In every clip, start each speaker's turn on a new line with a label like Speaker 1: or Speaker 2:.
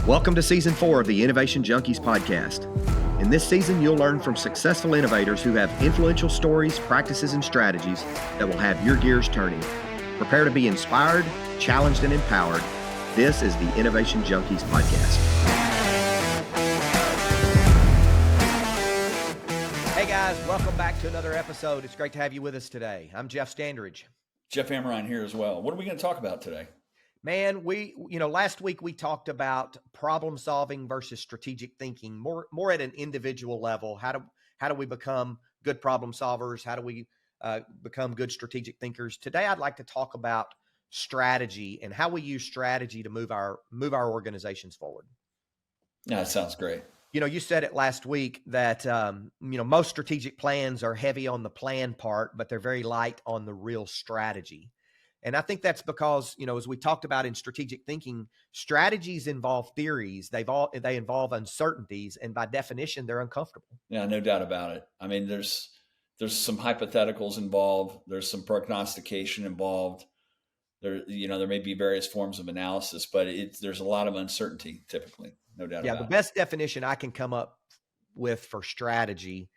Speaker 1: Welcome to Season 4 of the Innovation Junkies podcast. In this season, you'll learn from successful innovators who have influential stories, practices, and strategies that will have your gears turning. Prepare to be inspired, challenged, and empowered. This is the Innovation Junkies podcast. Hey guys, welcome back to another episode. It's great to have you with us today. I'm Jeff Standridge.
Speaker 2: Jeff Amrine here as well. What are we going to talk about today?
Speaker 1: Man, last week we talked about problem solving versus strategic thinking, more at an individual level. How do we become good problem solvers? How do we become good strategic thinkers? Today, I'd like to talk about strategy and how we use strategy to move our organizations forward.
Speaker 2: Yeah, that sounds great.
Speaker 1: You said it last week that most strategic plans are heavy on the plan part, but they're very light on the real strategy. And I think that's because, as we talked about in strategic thinking, strategies involve theories. They involve uncertainties, and by definition, they're uncomfortable.
Speaker 2: Yeah, no doubt about it. I mean, there's some hypotheticals involved. There's some prognostication involved. There may be various forms of analysis, but there's a lot of uncertainty typically. No doubt about it.
Speaker 1: Yeah, the best definition I can come up with for strategy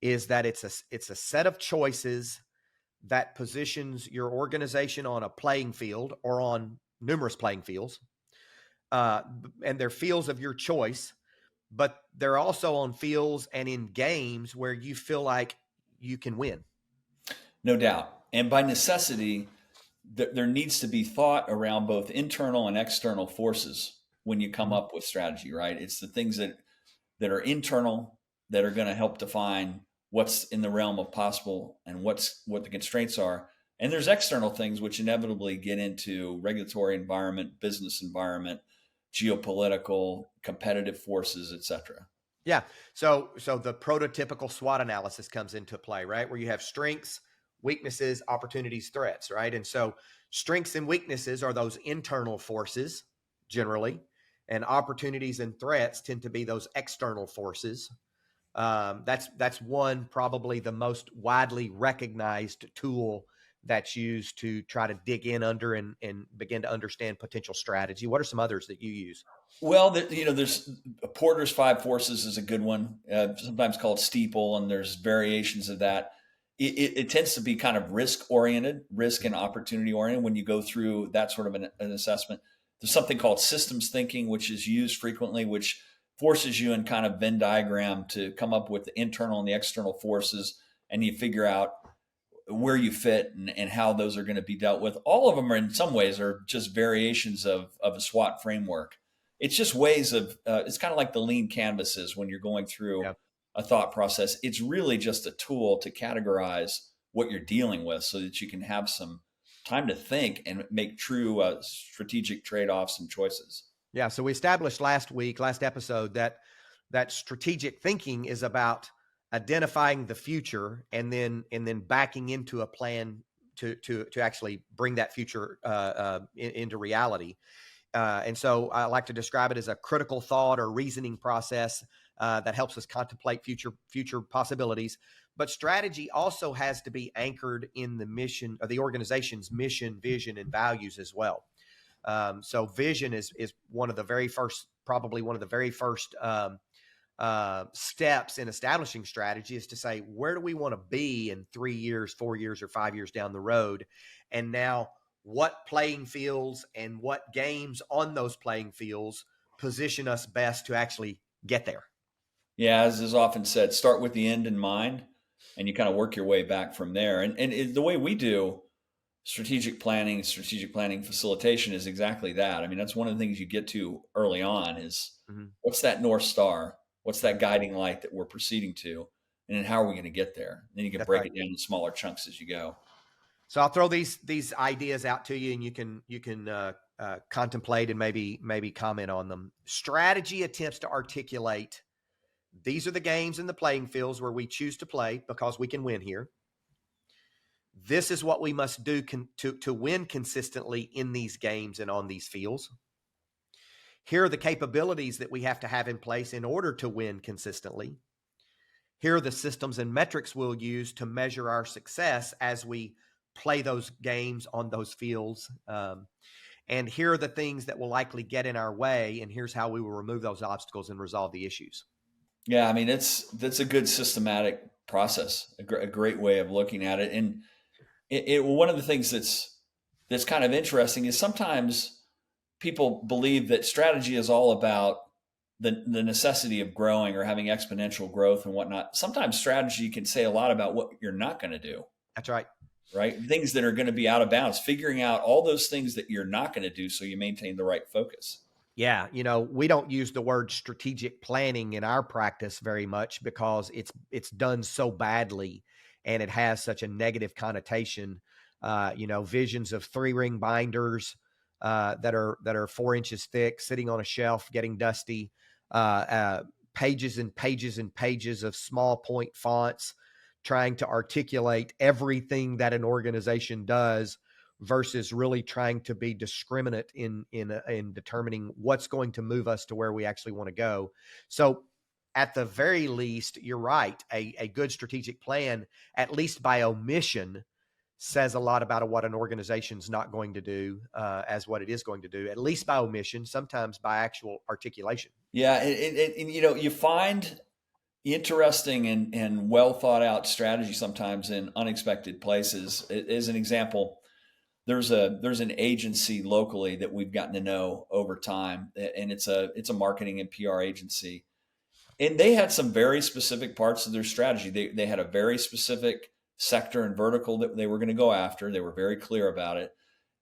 Speaker 1: is that it's a set of choices that positions your organization on a playing field or on numerous playing fields. And they're fields of your choice, but they're also on fields and in games where you feel like you can win.
Speaker 2: No doubt. And by necessity, there needs to be thought around both internal and external forces when you come up with strategy, right? It's the things that are internal that are going to help define what's in the realm of possible and what the constraints are. And there's external things which inevitably get into regulatory environment, business environment, geopolitical, competitive forces, et cetera.
Speaker 1: Yeah. So the prototypical SWOT analysis comes into play, right? Where you have strengths, weaknesses, opportunities, threats, right? And so strengths and weaknesses are those internal forces generally, and opportunities and threats tend to be those external forces. That's one, probably the most widely recognized tool that's used to try to dig in under and begin to understand potential strategy. What are some others that you use?
Speaker 2: Well, there's Porter's 5 forces is a good one, sometimes called steeple, and there's variations of that. It tends to be kind of risk and opportunity oriented when you go through that sort of an assessment. There's something called systems thinking, which is used frequently, which forces you in kind of Venn diagram to come up with the internal and the external forces, and you figure out where you fit and how those are going to be dealt with. All of them are in some ways are just variations of a SWOT framework. It's just ways of, it's kind of like the lean canvases when you're going through a thought process. It's really just a tool to categorize what you're dealing with so that you can have some time to think and make true strategic trade-offs and choices.
Speaker 1: Yeah. So we established last episode, that strategic thinking is about identifying the future and then backing into a plan to actually bring that future into reality. And so I like to describe it as a critical thought or reasoning process that helps us contemplate future possibilities. But strategy also has to be anchored in the mission of the organization's mission, vision, and values as well. So vision is one of the very first, probably one of the very first steps in establishing strategy, is to say, where do we want to be in 3 years, 4 years, or 5 years down the road? And now what playing fields and what games on those playing fields position us best to actually get there?
Speaker 2: Yeah, as is often said, start with the end in mind, and you kind of work your way back from there. And the way we do strategic planning facilitation is exactly that. I mean, that's one of the things you get to early on is what's that North Star? What's that guiding light that we're proceeding to? And then how are we going to get there? And then you can break it down in smaller chunks as you go.
Speaker 1: So I'll throw these ideas out to you, and you can contemplate and maybe comment on them. Strategy attempts to articulate, these are the games and the playing fields where we choose to play because we can win here. This is what we must do to win consistently in these games and on these fields. Here are the capabilities that we have to have in place in order to win consistently. Here are the systems and metrics we'll use to measure our success as we play those games on those fields. And here are the things that will likely get in our way, and here's how we will remove those obstacles and resolve the issues.
Speaker 2: Yeah, I mean, that's a good systematic process, a great way of looking at it. And one of the things that's kind of interesting is sometimes people believe that strategy is all about the necessity of growing or having exponential growth and whatnot. Sometimes strategy can say a lot about what you're not going to do,
Speaker 1: That's right.
Speaker 2: right? Things that are going to be out of bounds, figuring out all those things that you're not going to do so you maintain the right focus.
Speaker 1: Yeah, we don't use the word strategic planning in our practice very much because it's done so badly and it has such a negative connotation. Visions of 3-ring binders that are 4 inches thick, sitting on a shelf, getting dusty, pages and pages and pages of small point fonts, trying to articulate everything that an organization does versus really trying to be discriminate in determining what's going to move us to where we actually want to go. So at the very least, you're right. A good strategic plan, at least by omission, says a lot about what an organization's not going to do as what it is going to do, at least by omission, sometimes by actual articulation.
Speaker 2: Yeah, and you find interesting and well thought out strategy sometimes in unexpected places. As an example, there's an agency locally that we've gotten to know over time, and it's a marketing and PR agency, and they had some very specific parts of their strategy. They had a very specific sector and vertical that they were going to go after. They were very clear about it.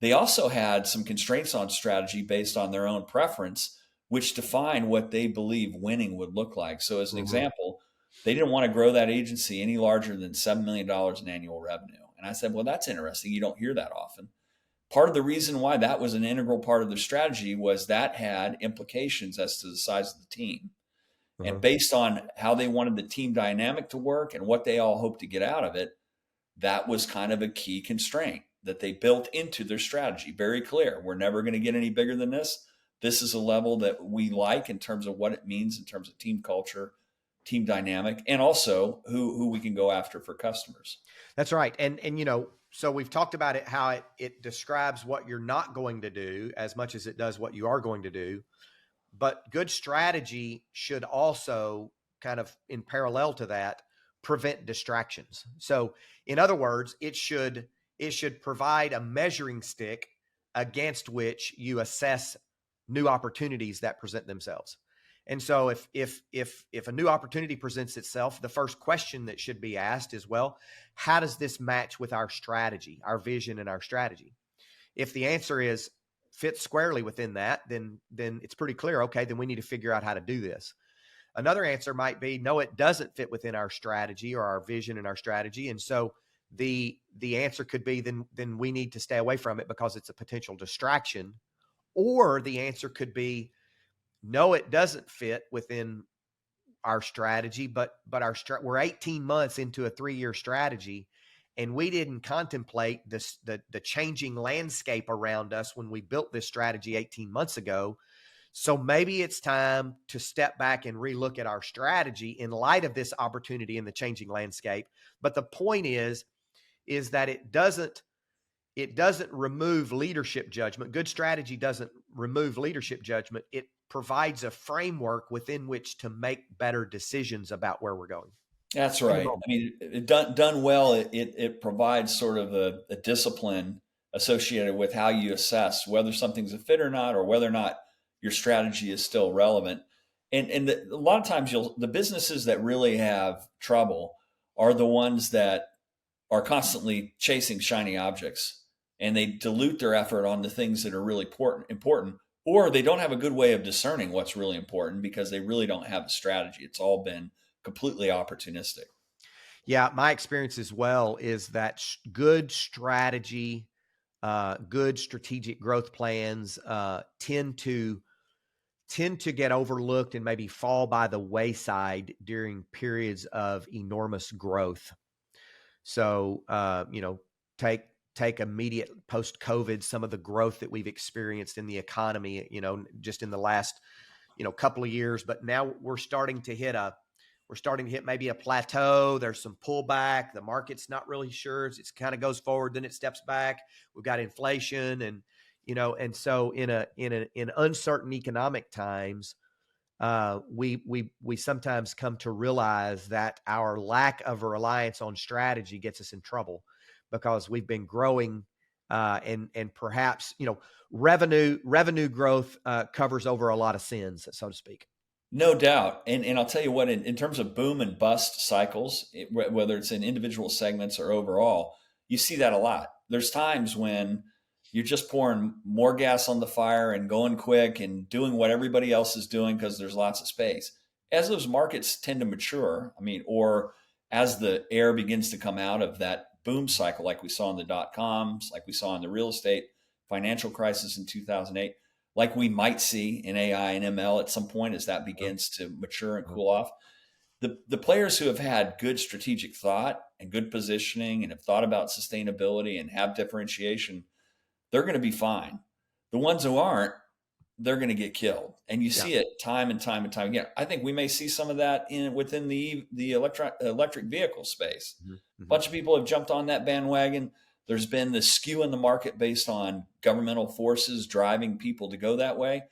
Speaker 2: They also had some constraints on strategy based on their own preference, which define what they believe winning would look like. So, as an
Speaker 1: Mm-hmm.
Speaker 2: example, they didn't want to grow that agency any larger than $7 million in annual revenue. And I said, well, that's interesting. You don't hear that often. Part of the reason why that was an integral part of their strategy was that had implications as to the size of the team. And
Speaker 1: Uh-huh.
Speaker 2: based on how they wanted the team dynamic to work and what they all hoped to get out of it, that was kind of a key constraint that they built into their strategy. Very clear. We're never going to get any bigger than this. This is a level that we like in terms of what it means in terms of team culture, team dynamic, and also who we can go after for customers.
Speaker 1: That's right. And so we've talked about it, how it describes what you're not going to do as much as it does what you are going to do. But good strategy should also, kind of in parallel to that, prevent distractions. So in other words, it should provide a measuring stick against which you assess new opportunities that present themselves. And so if a new opportunity presents itself, the first question that should be asked is, well, how does this match with our strategy, our vision and our strategy? If the answer is fits squarely within that, then it's pretty clear, okay, then we need to figure out how to do this. Another answer might be, no, it doesn't fit within our strategy or our vision and our strategy. And so the answer could be, then we need to stay away from it because it's a potential distraction. Or the answer could be, no, it doesn't fit within our strategy, but we're 18 months into a 3-year strategy, and we didn't contemplate the changing landscape around us when we built this strategy 18 months ago. So maybe it's time to step back and relook at our strategy in light of this opportunity in the changing landscape. But the point is that it doesn't remove leadership judgment. Good strategy doesn't remove leadership judgment. It provides a framework within which to make better decisions about where we're going
Speaker 2: That's
Speaker 1: in the
Speaker 2: right.
Speaker 1: moment.
Speaker 2: I mean, done well, it provides sort of a discipline associated with how you assess whether something's a fit or not, or whether or not your strategy is still relevant. And a lot of times, the businesses that really have trouble are the ones that are constantly chasing shiny objects, and they dilute their effort on the things that are really important, or they don't have a good way of discerning what's really important because they really don't have a strategy. It's all been completely opportunistic.
Speaker 1: Yeah, my experience as well is that good strategy, good strategic growth plans tend to get overlooked and maybe fall by the wayside during periods of enormous growth. So, take immediate post COVID, some of the growth that we've experienced in the economy, just in the last, couple of years. But now we're starting to hit maybe a plateau. There's some pullback. The market's not really sure. It kind of goes forward, then it steps back. We've got inflation, and And so in uncertain economic times, we sometimes come to realize that our lack of a reliance on strategy gets us in trouble because we've been growing, and perhaps revenue growth covers over a lot of sins, so to speak.
Speaker 2: No doubt. And I'll tell you what, in terms of boom and bust cycles, whether it's in individual segments or overall, you see that a lot. There's times when you're just pouring more gas on the fire and going quick and doing what everybody else is doing because there's lots of space. As those markets tend to mature, or as the air begins to come out of that boom cycle, like we saw in the dot coms, like we saw in the real estate financial crisis in 2008, like we might see in AI and ML at some point as that begins to mature and cool off. The players who have had good strategic thought and good positioning and have thought about sustainability and have differentiation, they're going to be fine. The ones who aren't, they're going to get killed. And you
Speaker 1: Yeah.
Speaker 2: see it time and time and time again. I think we may see some of that within the electric vehicle space.
Speaker 1: Mhm.
Speaker 2: A
Speaker 1: Mhm.
Speaker 2: bunch of people have jumped on that bandwagon. There's been this skew in the market based on governmental forces driving people to go that way.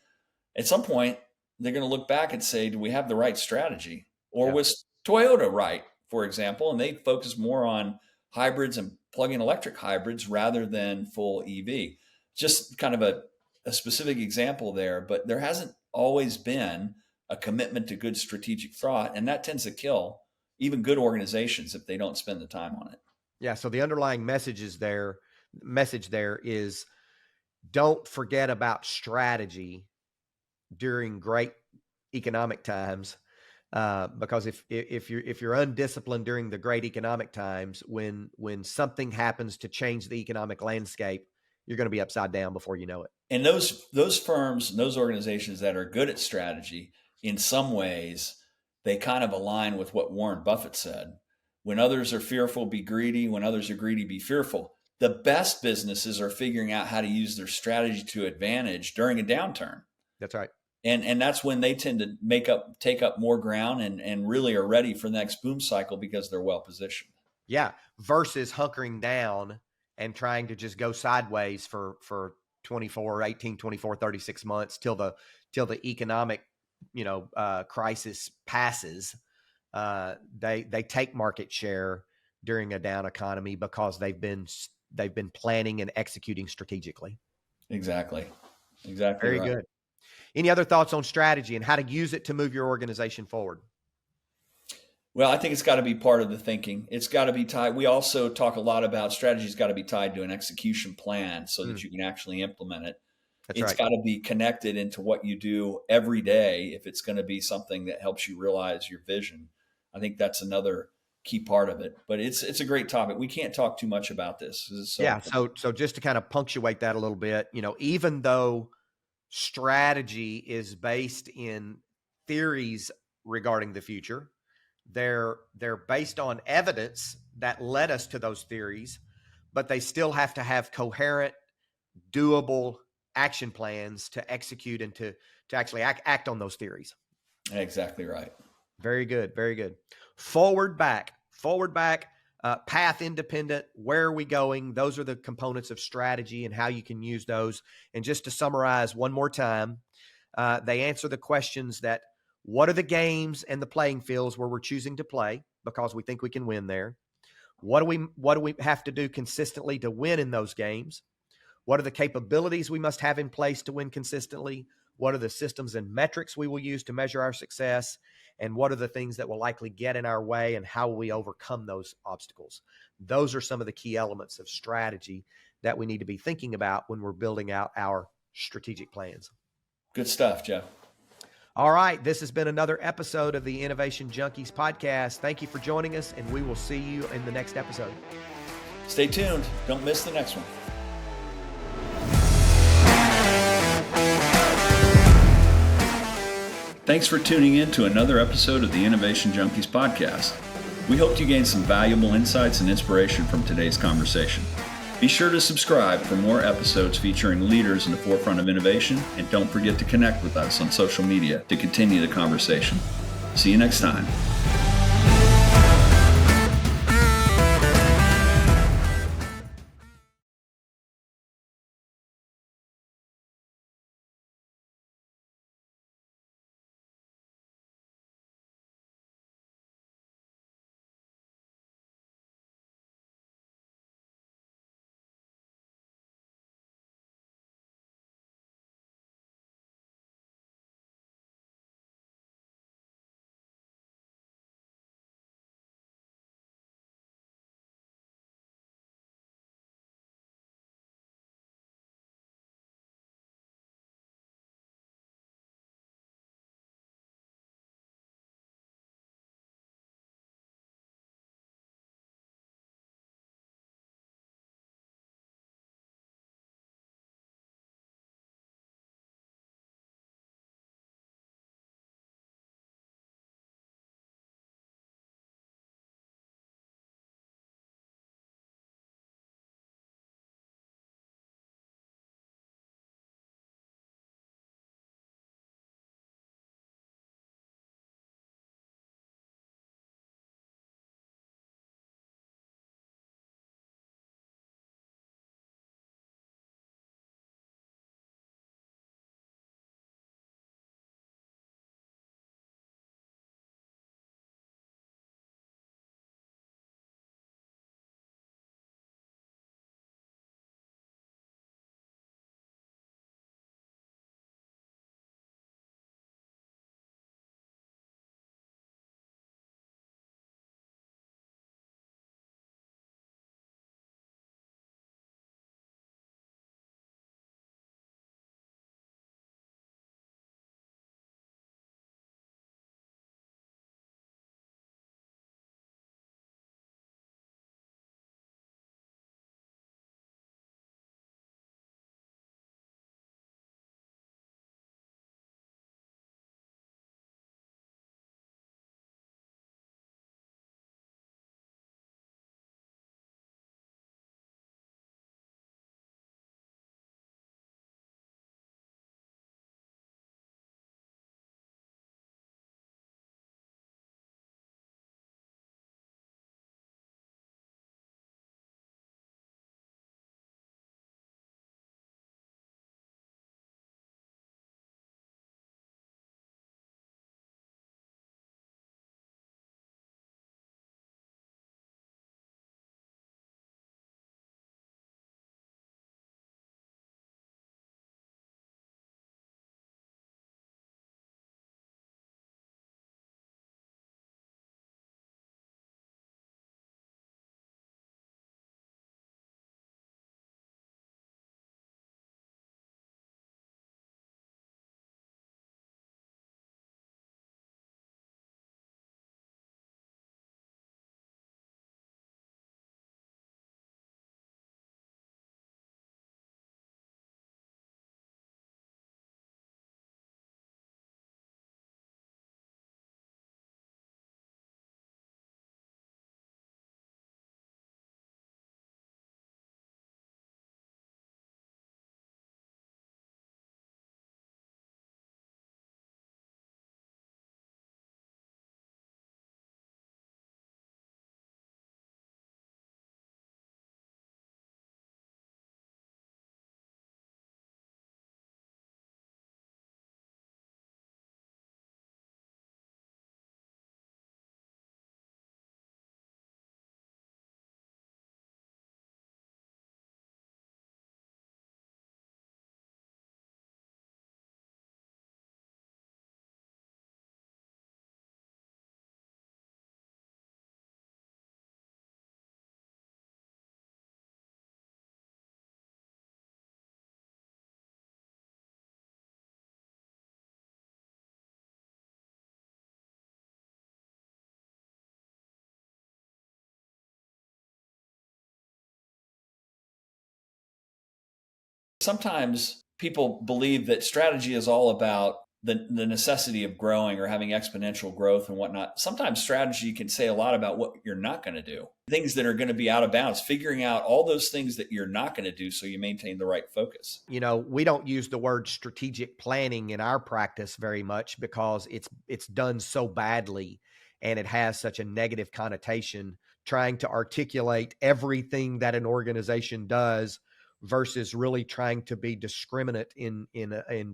Speaker 2: At some point, they're going to look back and say, do we have the right strategy? Or
Speaker 1: Yeah.
Speaker 2: was Toyota right, for example? And they focus more on hybrids and plug-in electric hybrids rather than full EV. Just kind of a specific example there, but there hasn't always been a commitment to good strategic thought, and that tends to kill even good organizations if they don't spend the time on it.
Speaker 1: Yeah. So the underlying message there is, don't forget about strategy during great economic times, because if you're undisciplined during the great economic times, when something happens to change the economic landscape, you're going to be upside down before you know it.
Speaker 2: And those firms, those organizations that are good at strategy, in some ways, they kind of align with what Warren Buffett said. When others are fearful, be greedy. When others are greedy, be fearful. The best businesses are figuring out how to use their strategy to advantage during a downturn.
Speaker 1: That's right.
Speaker 2: And that's when they tend to take up more ground and really are ready for the next boom cycle because they're well positioned.
Speaker 1: Yeah. Versus hunkering down and trying to just go sideways for 24, 18, 24, 36 months till the economic, crisis passes. They take market share during a down economy because they've been planning and executing strategically.
Speaker 2: Exactly
Speaker 1: Very
Speaker 2: right.
Speaker 1: good. Any other thoughts on strategy and how to use it to move your organization forward?
Speaker 2: Well, I think it's got to be part of the thinking. It's got to be tied. We also talk a lot about strategy's got to be tied to an execution plan so that you can actually implement it.
Speaker 1: That's
Speaker 2: It's
Speaker 1: right.
Speaker 2: got to be connected into what you do every day if it's going to be something that helps you realize your vision. I think that's another key part of it. But it's a great topic. We can't talk too much about this. This is so
Speaker 1: Yeah.
Speaker 2: important.
Speaker 1: So just to kind of punctuate that a little bit, even though strategy is based in theories regarding the future, they're based on evidence that led us to those theories, but they still have to have coherent, doable action plans to execute and to actually act on those theories.
Speaker 2: Exactly right.
Speaker 1: Very good. Very good. Forward, back, path independent. Where are we going? Those are the components of strategy and how you can use those. And just to summarize one more time, they answer the questions that: what are the games and the playing fields where we're choosing to play because we think we can win there? What do we have to do consistently to win in those games? What are the capabilities we must have in place to win consistently? What are the systems and metrics we will use to measure our success? And what are the things that will likely get in our way, and how will we overcome those obstacles? Those are some of the key elements of strategy that we need to be thinking about when we're building out our strategic plans.
Speaker 2: Good stuff, Jeff.
Speaker 1: All right. This has been another episode of the Innovation Junkies podcast. Thank you for joining us, and we will see you in the next episode.
Speaker 2: Stay tuned. Don't miss the next one. Thanks for tuning in to another episode of the Innovation Junkies podcast. We hope you gained some valuable insights and inspiration from today's conversation. Be sure to subscribe for more episodes featuring leaders in the forefront of innovation, and don't forget to connect with us on social media to continue the conversation. See you next time. Sometimes people believe that strategy is all about the necessity of growing or having exponential growth and whatnot. Sometimes strategy can say a lot about what you're not going to do, things that are going to be out of bounds, figuring out all those things that you're not going to do so you maintain the right focus.
Speaker 1: We don't use the word strategic planning in our practice very much because it's done so badly and it has such a negative connotation, trying to articulate everything that an organization does versus really trying to be discriminate in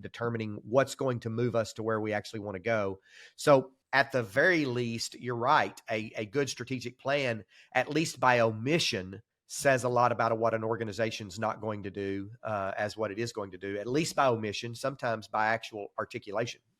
Speaker 1: determining what's going to move us to where we actually want to go. So at the very least, you're right. A good strategic plan, at least by omission, says a lot about what an organization's not going to do as what it is going to do, at least by omission, sometimes by actual articulation.